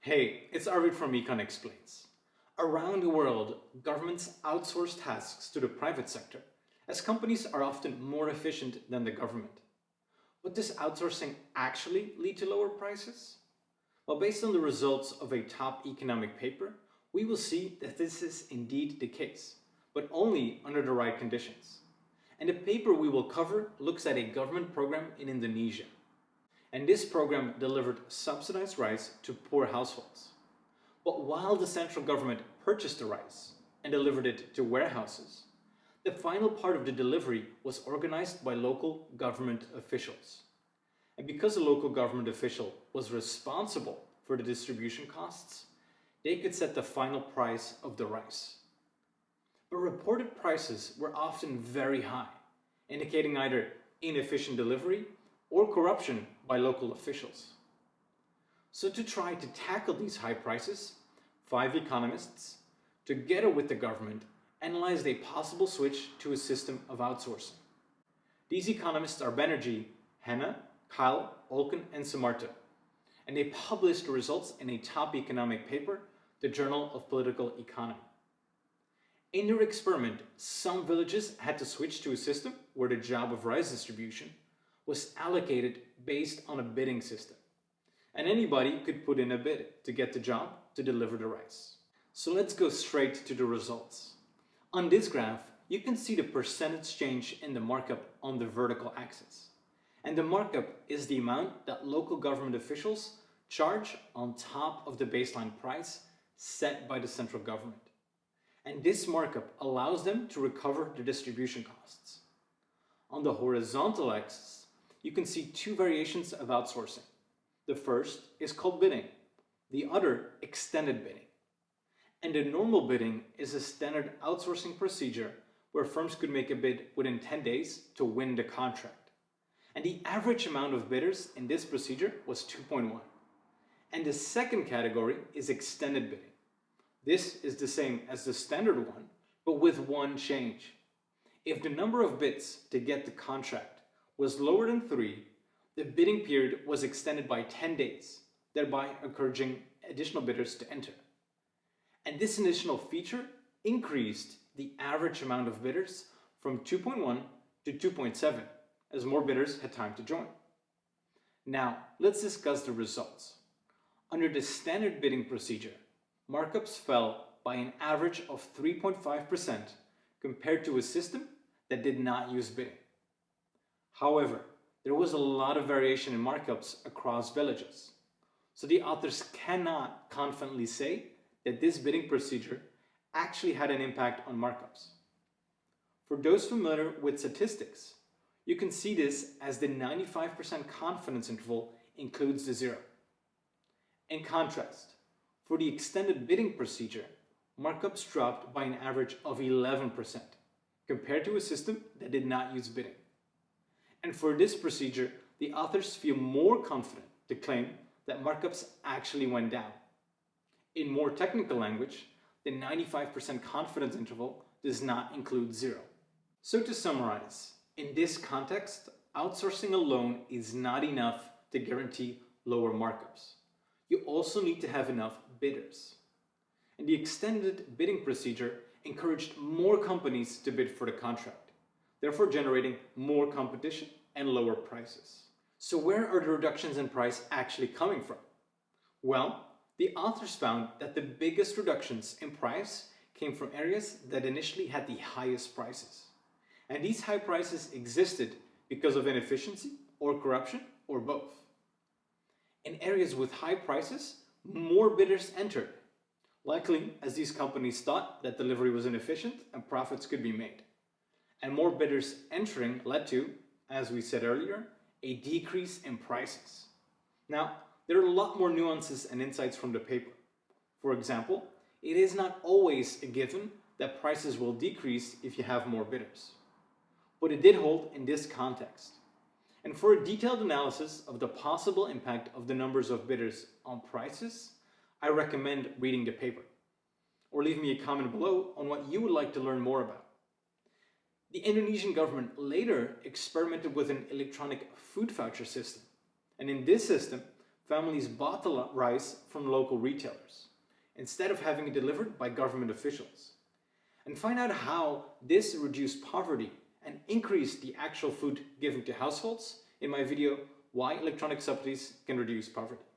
Hey, it's Arvid from Econ Explains. Around the world, governments outsource tasks to the private sector, as companies are often more efficient than the government. But does outsourcing actually lead to lower prices? Well, based on the results of a top economic paper, we will see that this is indeed the case, but only under the right conditions. And the paper we will cover looks at a government program in Indonesia. And this program delivered subsidized rice to poor households. But while the central government purchased the rice and delivered it to warehouses, the final part of the delivery was organized by local government officials. And because the local government official was responsible for the distribution costs, they could set the final price of the rice. But reported prices were often very high, indicating either inefficient delivery or corruption by local officials. So to try to tackle these high prices, 5 economists, together with the government, analyzed a possible switch to a system of outsourcing. These economists are Banerjee, Hanna, Kyle, Olken, and Samarta, and they published the results in a top economic paper, the Journal of Political Economy. In their experiment, some villages had to switch to a system where the job of rice distribution was allocated based on a bidding system. And anybody could put in a bid to get the job to deliver the rice. So let's go straight to the results. On this graph, you can see the percentage change in the markup on the vertical axis. And the markup is the amount that local government officials charge on top of the baseline price set by the central government. And this markup allows them to recover the distribution costs. On the horizontal axis, you can see 2 variations of outsourcing. The first is called bidding, the other extended bidding. And the normal bidding is a standard outsourcing procedure where firms could make a bid within 10 days to win the contract. And the average amount of bidders in this procedure was 2.1. And the second category is extended bidding. This is the same as the standard one, but with one change. If the number of bids to get the contract was lower than 3, the bidding period was extended by 10 days, thereby encouraging additional bidders to enter. And this additional feature increased the average amount of bidders from 2.1 to 2.7, as more bidders had time to join. Now, let's discuss the results. Under the standard bidding procedure, markups fell by an average of 3.5% compared to a system that did not use bidding. However, there was a lot of variation in markups across villages, so the authors cannot confidently say that this bidding procedure actually had an impact on markups. For those familiar with statistics, you can see this as the 95% confidence interval includes the 0. In contrast, for the extended bidding procedure, markups dropped by an average of 11% compared to a system that did not use bidding. And for this procedure, the authors feel more confident to claim that markups actually went down. In more technical language, the 95% confidence interval does not include 0. So to summarize, in this context, outsourcing alone is not enough to guarantee lower markups. You also need to have enough bidders. And the extended bidding procedure encouraged more companies to bid for the contract, therefore generating more competition and lower prices. So where are the reductions in price actually coming from? Well, the authors found that the biggest reductions in price came from areas that initially had the highest prices. And these high prices existed because of inefficiency or corruption or both. In areas with high prices, more bidders entered, likely as these companies thought that delivery was inefficient and profits could be made. And more bidders entering led to, as we said earlier, a decrease in prices. Now, there are a lot more nuances and insights from the paper. For example, it is not always a given that prices will decrease if you have more bidders. But it did hold in this context. And for a detailed analysis of the possible impact of the numbers of bidders on prices, I recommend reading the paper. Or leave me a comment below on what you would like to learn more about. The Indonesian government later experimented with an electronic food voucher system. And in this system, families bought the rice from local retailers, instead of having it delivered by government officials. And find out how this reduced poverty and increased the actual food given to households in my video, Why Electronic Subsidies Can Reduce Poverty.